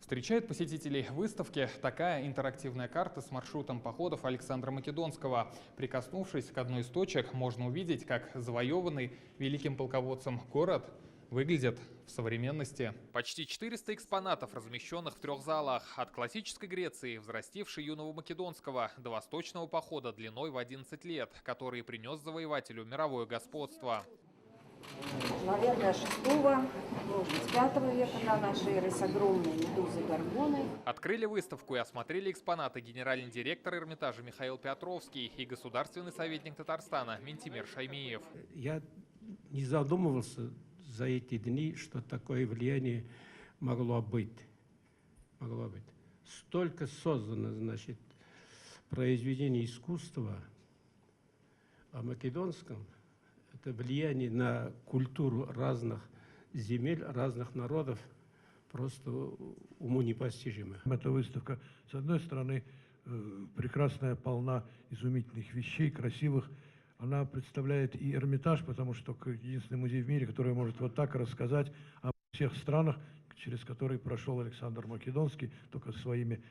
Встречает посетителей выставки такая интерактивная карта с маршрутом походов Александра Македонского. Прикоснувшись к одной из точек, можно увидеть, как завоеванный великим полководцем город выглядит в современности. Почти 400 экспонатов, размещенных в 3 залах. От классической Греции, взрастившей юного Македонского, до восточного похода длиной в 11 лет, который принес завоевателю мировое господство. Наверное, 6-го, может быть, 5 века до нашей эры с огромной медузой Горгоной. Открыли выставку и осмотрели экспонаты генеральный директор Эрмитажа Михаил Петровский и государственный советник Татарстана Ментимир Шаймиев. Я не задумывался за эти дни, что такое влияние могло быть. Столько создано, значит, произведений искусства о македонском. Это влияние на культуру разных земель, разных народов просто уму непостижимо. Эта выставка, с одной стороны, прекрасная, полна изумительных вещей, красивых. Она представляет и Эрмитаж, потому что единственный музей в мире, который может вот так рассказать о всех странах, через которые прошел Александр Македонский, только своими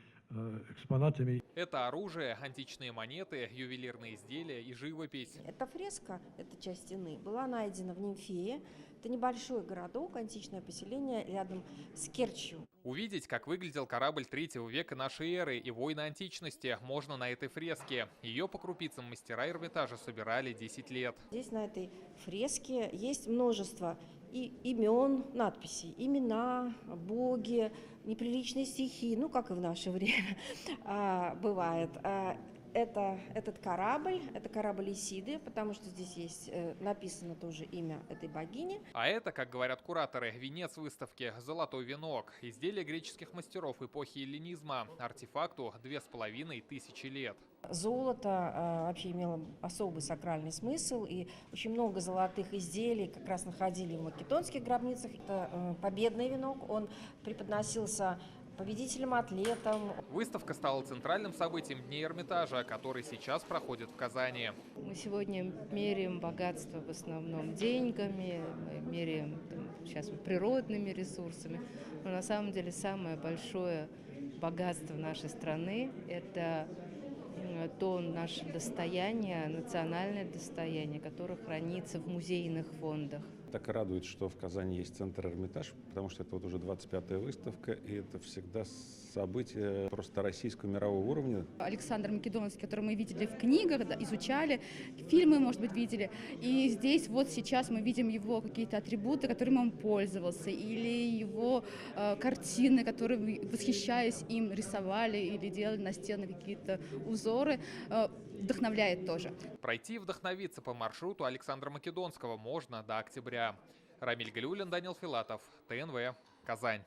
экспонатами. Это оружие, античные монеты, ювелирные изделия и живопись. Эта фреска, эта часть стены, была найдена в Нимфее. Это небольшой городок, античное поселение рядом с Керчью. Увидеть, как выглядел корабль 3 века нашей эры и войны античности, можно на этой фреске. Ее по крупицам мастера Эрмитажа собирали 10 лет. Здесь на этой фреске есть множество имен, надписей, имена, боги, неприличные стихи, ну, как и в наше время бывает. Это корабль Исиды, потому что здесь есть написано тоже имя этой богини. А это, как говорят кураторы, венец выставки «Золотой венок». Изделие греческих мастеров эпохи эллинизма. Артефакту 2500 лет. Золото вообще имело особый сакральный смысл, и очень много золотых изделий как раз находили в македонских гробницах. Это победный венок, он преподносился победителям, атлетам. Выставка стала центральным событием Дней Эрмитажа, который сейчас проходит в Казани. Мы сегодня меряем богатство в основном деньгами, мы меряем сейчас природными ресурсами. Но на самом деле самое большое богатство нашей страны – это то наше достояние, национальное достояние, которое хранится в музейных фондах. Так радует, что в Казани есть центр Эрмитаж, потому что это вот уже 25-я выставка, и это всегда событие просто российского мирового уровня. Александр Македонский, который мы видели в книгах, да, изучали, фильмы, может быть, видели. И здесь вот сейчас мы видим его какие-то атрибуты, которыми он пользовался, или его картины, которые, восхищаясь им, рисовали или делали на стены какие-то узоры. Вдохновляет тоже. Пройти и вдохновиться по маршруту Александра Македонского можно до октября. Рамиль Галиуллин, Данил Филатов, ТНВ, Казань.